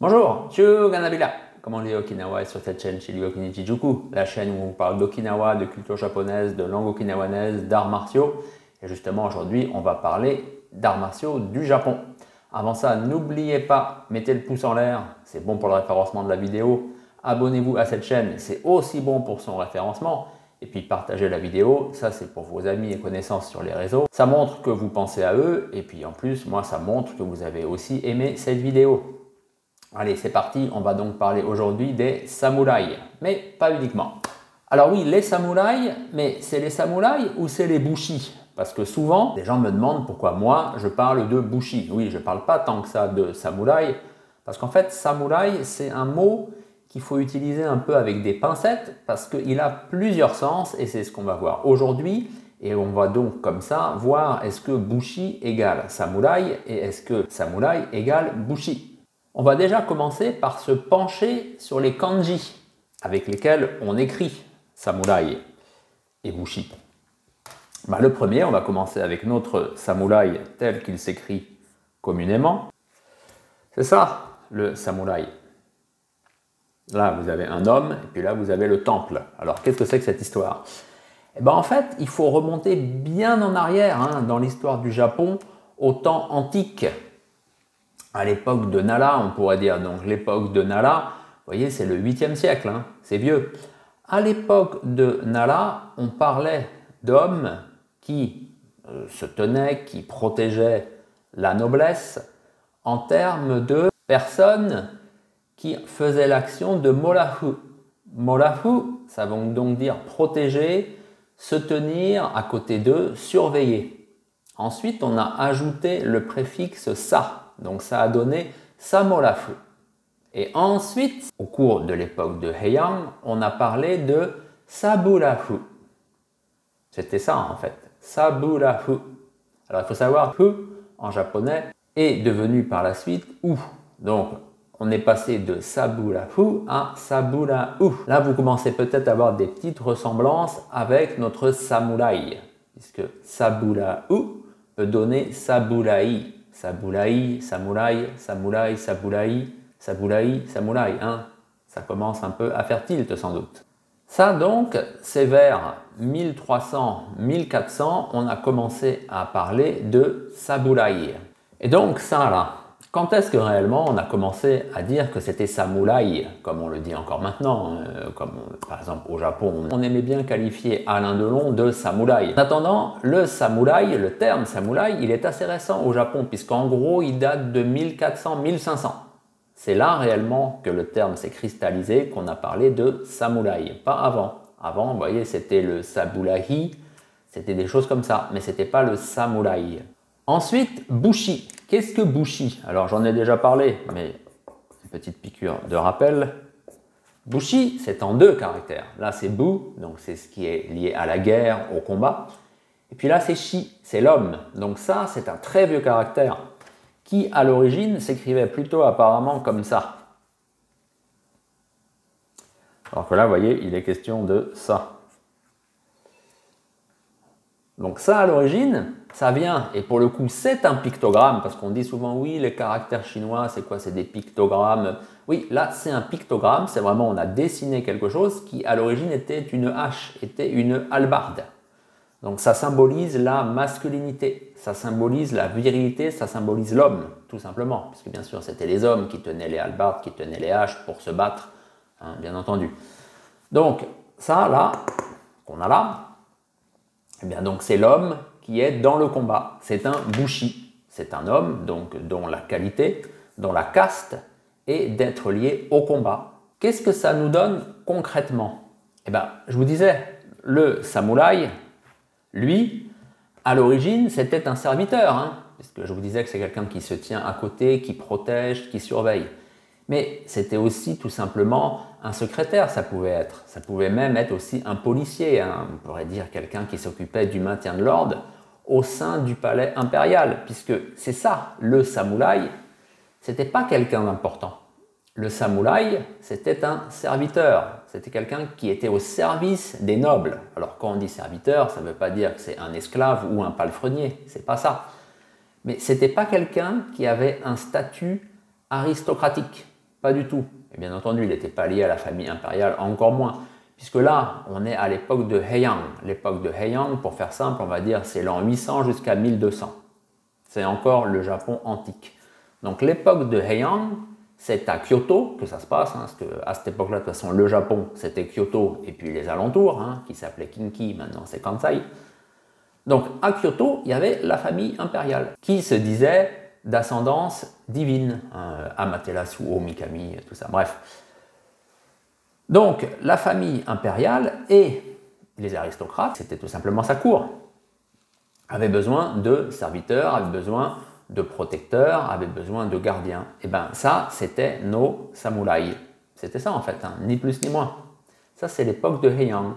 Bonjour, Chuganabila. Comme on dit Okinawa et sur cette chaîne Shiryu Okinichijuku, la chaîne où on parle d'Okinawa, de culture japonaise, de langue okinawanaise, d'arts martiaux. Et justement aujourd'hui, on va parler d'arts martiaux du Japon. Avant ça, n'oubliez pas, mettez le pouce en l'air, c'est bon pour le référencement de la vidéo. Abonnez-vous à cette chaîne, c'est aussi bon pour son référencement. Et puis partagez la vidéo, ça c'est pour vos amis et connaissances sur les réseaux. Ça montre que vous pensez à eux et puis en plus, moi ça montre que vous avez aussi aimé cette vidéo. Allez, c'est parti, on va donc parler aujourd'hui des samouraïs, mais pas uniquement. Alors oui, les samouraïs, mais c'est les samouraïs ou c'est les bushi? Parce que souvent, les gens me demandent pourquoi moi je parle de bushi. Oui, je ne parle pas tant que ça de samouraï, parce qu'en fait, samouraï, c'est un mot qu'il faut utiliser un peu avec des pincettes, parce qu'il a plusieurs sens, et c'est ce qu'on va voir aujourd'hui. Et on va donc comme ça voir est-ce que bushi égale samouraï, et est-ce que samouraï égale bushi. On va déjà commencer par se pencher sur les kanji avec lesquels on écrit samouraï et bushi. Le premier, on va commencer avec notre samouraï tel qu'il s'écrit communément. C'est ça, le samouraï. Là, vous avez un homme et puis là, vous avez le temple. Alors, qu'est-ce que c'est que cette histoire? En fait, il faut remonter bien en arrière dans l'histoire du Japon, au temps antique. À l'époque de Nara, on pourrait dire, donc l'époque de Nara, vous voyez, c'est le 8e siècle, c'est vieux. À l'époque de Nara, on parlait d'hommes qui se tenaient, qui protégeaient la noblesse en termes de personnes qui faisaient l'action de morafu. Morafu, ça veut donc dire protéger, se tenir à côté d'eux, surveiller. Ensuite, on a ajouté le préfixe sa. Donc ça a donné samorafu. Et ensuite, au cours de l'époque de Heian, on a parlé de saburafu. C'était ça en fait, saburafu. Alors il faut savoir que en japonais est devenu par la suite ou. Donc on est passé de saburafu à saburau. Là vous commencez peut-être à avoir des petites ressemblances avec notre samouraï, puisque saburau peut donner saburai. Saburai, samouraï, samouraï, saburai, saburai, samouraï. Ça commence un peu à faire tilt sans doute. Ça donc, c'est vers 1300-1400, on a commencé à parler de samouraï. Et donc ça là, quand est-ce que réellement on a commencé à dire que c'était samouraï, comme on le dit encore maintenant, par exemple au Japon, on aimait bien qualifier Alain Delon de samouraï. En attendant, le samouraï, le terme samouraï, il est assez récent au Japon, puisqu'en gros il date de 1400-1500. C'est là réellement que le terme s'est cristallisé, qu'on a parlé de samouraï, pas avant. Avant, vous voyez, c'était le saburahi, c'était des choses comme ça, mais c'était pas le samouraï. Ensuite, bushi. Qu'est-ce que bushi? Alors j'en ai déjà parlé, mais une petite piqûre de rappel. Bushi, c'est en 2 caractères. Là, c'est bu, donc c'est ce qui est lié à la guerre, au combat. Et puis là, c'est shi, c'est l'homme. Donc ça, c'est un très vieux caractère qui, à l'origine, s'écrivait plutôt apparemment comme ça. Alors que là, vous voyez, il est question de ça. Donc ça, à l'origine, ça vient, et pour le coup, c'est un pictogramme, parce qu'on dit souvent, oui, les caractères chinois, c'est quoi? C'est des pictogrammes. Oui, là, c'est un pictogramme, c'est vraiment, on a dessiné quelque chose qui, à l'origine, était une hache, était une hallebarde. Donc ça symbolise la masculinité, ça symbolise la virilité, ça symbolise l'homme, tout simplement. Parce que bien sûr, c'était les hommes qui tenaient les hallebardes, qui tenaient les haches pour se battre, bien entendu. Donc ça, là, qu'on a là, donc c'est l'homme qui est dans le combat. C'est un bushi. C'est un homme donc, dont la qualité, dont la caste est d'être lié au combat. Qu'est-ce que ça nous donne concrètement? Je vous disais, le samouraï, lui, à l'origine, c'était un serviteur. Puisque je vous disais que c'est quelqu'un qui se tient à côté, qui protège, qui surveille. Mais c'était aussi tout simplement un secrétaire, ça pouvait être. Ça pouvait même être aussi un policier, on pourrait dire quelqu'un qui s'occupait du maintien de l'ordre au sein du palais impérial, puisque c'est ça, le samouraï, c'était pas quelqu'un d'important. Le samouraï, c'était un serviteur, c'était quelqu'un qui était au service des nobles. Alors quand on dit serviteur, ça ne veut pas dire que c'est un esclave ou un palefrenier, c'est pas ça. Mais c'était pas quelqu'un qui avait un statut aristocratique. Pas du tout. Et bien entendu, il n'était pas lié à la famille impériale, encore moins. Puisque là, on est à l'époque de Heian. L'époque de Heian, pour faire simple, on va dire c'est l'an 800 jusqu'à 1200. C'est encore le Japon antique. Donc l'époque de Heian, c'est à Kyoto que ça se passe. Parce qu'à cette époque-là, de toute façon, le Japon, c'était Kyoto et puis les alentours, qui s'appelait Kinki, maintenant c'est Kansai. Donc à Kyoto, il y avait la famille impériale qui se disait d'ascendance divine, Amaterasu, Omikami, tout ça, bref. Donc la famille impériale et les aristocrates, c'était tout simplement sa cour, avaient besoin de serviteurs, avaient besoin de protecteurs, avaient besoin de gardiens. Et bien ça, c'était nos samouraïs. C'était ça en fait, ni plus ni moins. Ça, c'est l'époque de Heian.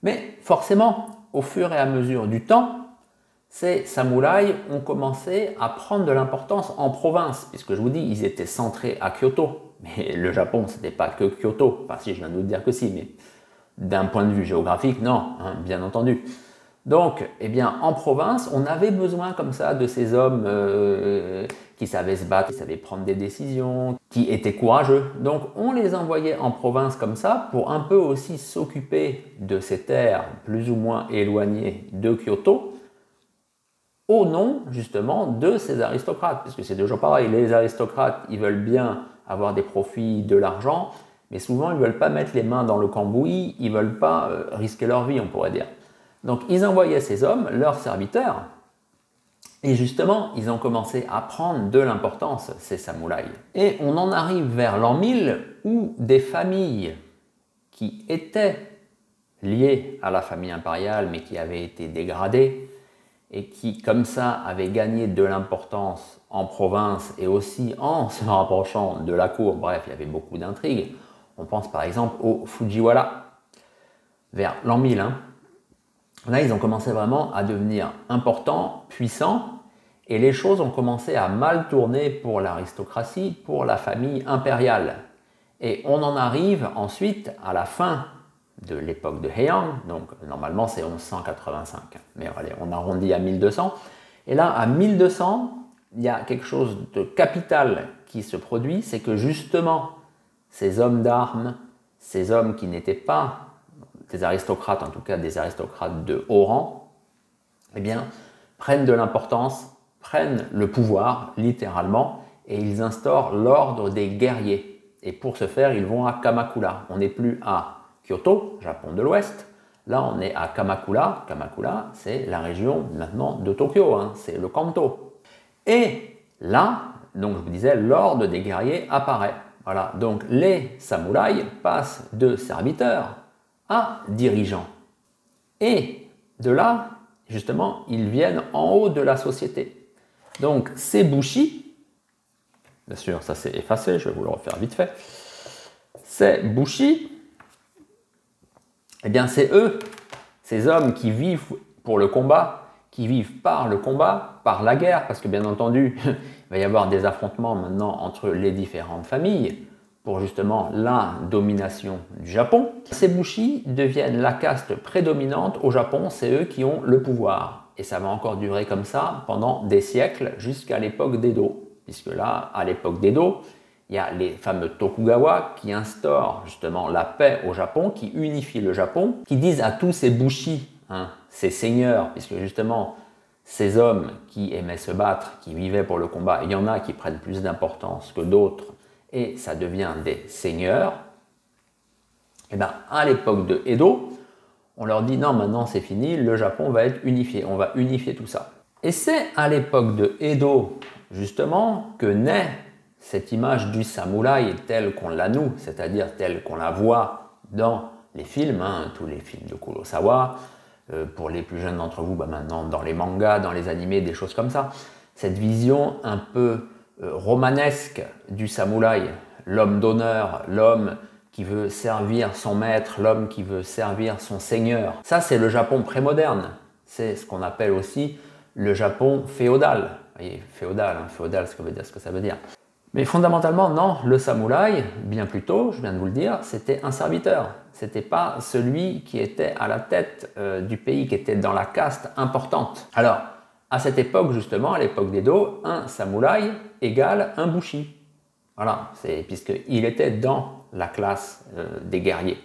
Mais forcément, au fur et à mesure du temps, ces samouraïs ont commencé à prendre de l'importance en province, puisque je vous dis, ils étaient centrés à Kyoto. Mais le Japon, ce n'était pas que Kyoto. Enfin, si, je viens de vous dire que si, mais d'un point de vue géographique, non, bien entendu. Donc, eh bien, en province, on avait besoin comme ça de ces hommes qui savaient se battre, qui savaient prendre des décisions, qui étaient courageux. Donc, on les envoyait en province comme ça pour un peu aussi s'occuper de ces terres plus ou moins éloignées de Kyoto, au nom justement de ces aristocrates. Parce que c'est toujours pareil, les aristocrates, ils veulent bien avoir des profits, de l'argent, mais souvent, ils ne veulent pas mettre les mains dans le cambouis, ils ne veulent pas risquer leur vie, on pourrait dire. Donc, ils envoyaient ces hommes, leurs serviteurs, et justement, ils ont commencé à prendre de l'importance, ces samouraïs. Et on en arrive vers l'an 1000, où des familles qui étaient liées à la famille impériale, mais qui avaient été dégradées, et qui, comme ça, avaient gagné de l'importance en province, et aussi en se rapprochant de la cour, bref, il y avait beaucoup d'intrigues. On pense par exemple aux Fujiwara, vers l'an 1000, Là, ils ont commencé vraiment à devenir importants, puissants, et les choses ont commencé à mal tourner pour l'aristocratie, pour la famille impériale. Et on en arrive ensuite à la fin de l'époque de Heian, donc normalement c'est 1185, mais allez, on arrondit à 1200. Et là, à 1200, il y a quelque chose de capital qui se produit, c'est que justement, ces hommes d'armes, ces hommes qui n'étaient pas des aristocrates, en tout cas des aristocrates de haut rang, eh bien, prennent de l'importance, prennent le pouvoir, littéralement, et ils instaurent l'ordre des guerriers. Et pour ce faire, ils vont à Kamakura. On n'est plus à Kyoto, Japon de l'Ouest. Là, on est à Kamakura. Kamakura, c'est la région maintenant de Tokyo, c'est le Kanto. Et là, donc je vous disais, l'ordre des guerriers apparaît. Voilà, donc les samouraïs passent de serviteurs à dirigeants. Et de là, justement, ils viennent en haut de la société. Donc ces bushi, bien sûr, ça c'est effacé, je vais vous le refaire vite fait. Ces bushi, eh bien c'est eux, ces hommes qui vivent pour le combat, qui vivent par le combat, par la guerre, parce que bien entendu, il va y avoir des affrontements maintenant entre les différentes familles, pour justement la domination du Japon. Ces bushi deviennent la caste prédominante au Japon, c'est eux qui ont le pouvoir. Et ça va encore durer comme ça pendant des siècles jusqu'à l'époque d'Edo. Puisque là, à l'époque d'Edo, il y a les fameux Tokugawa qui instaurent justement la paix au Japon, qui unifient le Japon, qui disent à tous ces bushi, ces seigneurs, puisque justement ces hommes qui aimaient se battre, qui vivaient pour le combat, il y en a qui prennent plus d'importance que d'autres, et ça devient des seigneurs, et bien à l'époque de Edo, on leur dit non, maintenant c'est fini, le Japon va être unifié, on va unifier tout ça. Et c'est à l'époque de Edo, justement, que naît cette image du samouraï telle qu'on l'a nous, c'est-à-dire telle qu'on la voit dans les films, tous les films de Kurosawa, pour les plus jeunes d'entre vous, maintenant dans les mangas, dans les animés, des choses comme ça. Cette vision un peu romanesque du samouraï, l'homme d'honneur, l'homme qui veut servir son maître, l'homme qui veut servir son seigneur. Ça, c'est le Japon prémoderne. C'est ce qu'on appelle aussi le Japon féodal. Vous voyez, féodal, féodal, ce que ça veut dire. Mais fondamentalement, non, le samouraï, bien plus tôt, je viens de vous le dire, c'était un serviteur. C'était pas celui qui était à la tête du pays, qui était dans la caste importante. Alors, à cette époque, justement, à l'époque d'Edo, un samouraï égale un bushi. Voilà, puisqu'il était dans la classe des guerriers.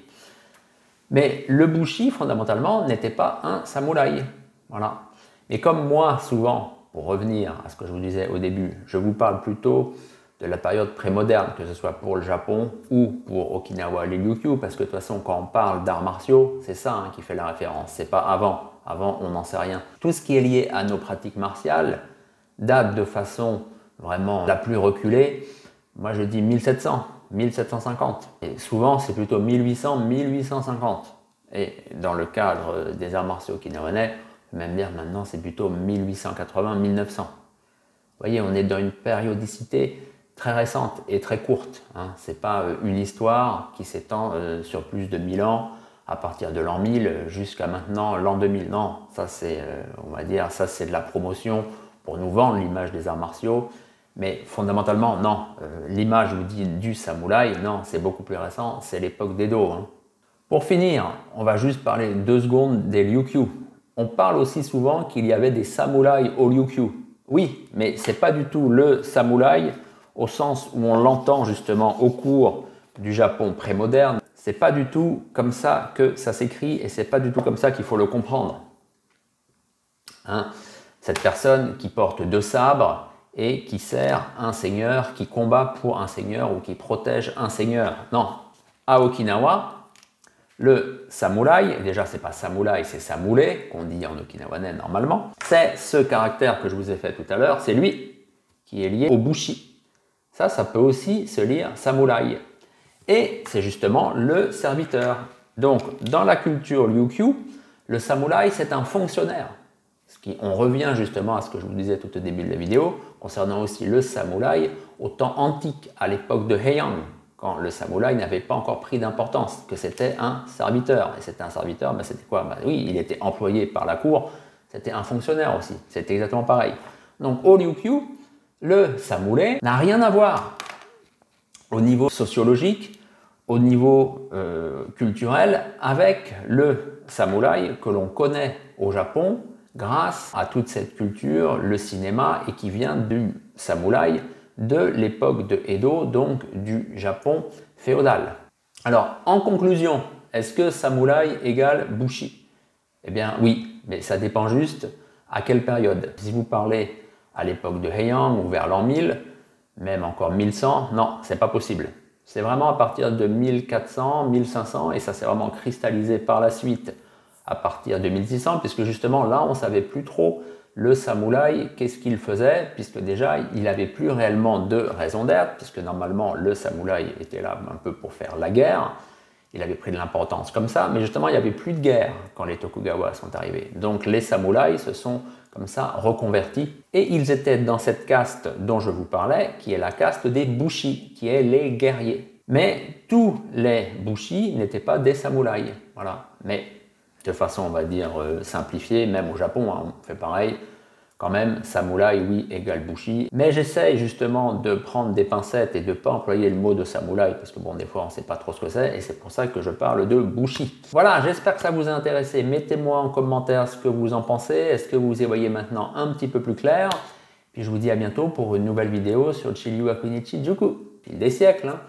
Mais le bushi, fondamentalement, n'était pas un samouraï. Voilà. Mais comme moi, souvent, pour revenir à ce que je vous disais au début, je vous parle plutôt de la période prémoderne, que ce soit pour le Japon ou pour Okinawa, les Ryukyu, parce que de toute façon, quand on parle d'arts martiaux, c'est ça qui fait la référence, c'est pas avant. Avant, on n'en sait rien. Tout ce qui est lié à nos pratiques martiales date de façon vraiment la plus reculée. Moi, je dis 1700. 1750. Et souvent, c'est plutôt 1800, 1850. Et dans le cadre des arts martiaux okinawanais, on peut même dire maintenant, c'est plutôt 1880, 1900. Vous voyez, on est dans une périodicité très récente et très courte. Hein. Ce n'est pas une histoire qui s'étend sur plus de 1000 ans, à partir de l'an 1000 jusqu'à maintenant l'an 2000. Non, ça c'est, on va dire, ça c'est de la promotion pour nous vendre l'image des arts martiaux. Mais fondamentalement, non. L'image, je vous dis, du samouraï, non, c'est beaucoup plus récent, c'est l'époque d'Edo. Hein. Pour finir, on va juste parler 2 secondes des Ryukyu. On parle aussi souvent qu'il y avait des samouraïs aux Ryukyu. Oui, mais ce n'est pas du tout le samouraï au sens où on l'entend justement au cours du Japon prémoderne. Ce n'est pas du tout comme ça que ça s'écrit et ce n'est pas du tout comme ça qu'il faut le comprendre. Hein? Cette personne qui porte 2 sabres et qui sert un seigneur, qui combat pour un seigneur ou qui protège un seigneur. Non, à Okinawa, le samouraï, déjà c'est pas samouraï, c'est samoulé, qu'on dit en okinawanais normalement, c'est ce caractère que je vous ai fait tout à l'heure, c'est lui qui est lié au bushi. Ça peut aussi se lire samouraï. Et c'est justement le serviteur. Donc, dans la culture Ryukyu, le samouraï c'est un fonctionnaire. On revient justement à ce que je vous disais tout au début de la vidéo, concernant aussi le samouraï au temps antique, à l'époque de Heian, quand le samouraï n'avait pas encore pris d'importance, que c'était un serviteur. Et c'était un serviteur, c'était quoi? Oui, il était employé par la cour, c'était un fonctionnaire aussi, c'était exactement pareil. Donc au Ryukyu, le samouraï n'a rien à voir au niveau sociologique, au niveau culturel, avec le samouraï que l'on connaît au Japon, grâce à toute cette culture, le cinéma, et qui vient du samouraï de l'époque de Edo, donc du Japon féodal. Alors, en conclusion, est-ce que samouraï égale bushi? Eh bien oui, mais ça dépend juste à quelle période. Si vous parlez à l'époque de Heian ou vers l'an 1000, même encore 1100, non, c'est pas possible. C'est vraiment à partir de 1400, 1500, et ça s'est vraiment cristallisé par la suite à partir de 1600, puisque justement là on ne savait plus trop le samouraï qu'est-ce qu'il faisait, puisque déjà il n'avait plus réellement de raison d'être, puisque normalement le samouraï était là un peu pour faire la guerre, il avait pris de l'importance comme ça, mais justement il n'y avait plus de guerre quand les Tokugawa sont arrivés. Donc les samouraïs se sont comme ça reconvertis, et ils étaient dans cette caste dont je vous parlais, qui est la caste des bushi, qui est les guerriers. Mais tous les bushi n'étaient pas des samouraïs, voilà. Mais de façon, on va dire, simplifiée, même au Japon, hein, on fait pareil. Quand même, samouraï, oui, égale bushi. Mais j'essaye justement de prendre des pincettes et de ne pas employer le mot de samouraï, parce que bon, des fois, on ne sait pas trop ce que c'est, et c'est pour ça que je parle de bushi. Voilà, j'espère que ça vous a intéressé. Mettez-moi en commentaire ce que vous en pensez. Est-ce que vous y voyez maintenant un petit peu plus clair? Puis je vous dis à bientôt pour une nouvelle vidéo sur le Shiryu Akunichi Juku, fil des siècles. Hein.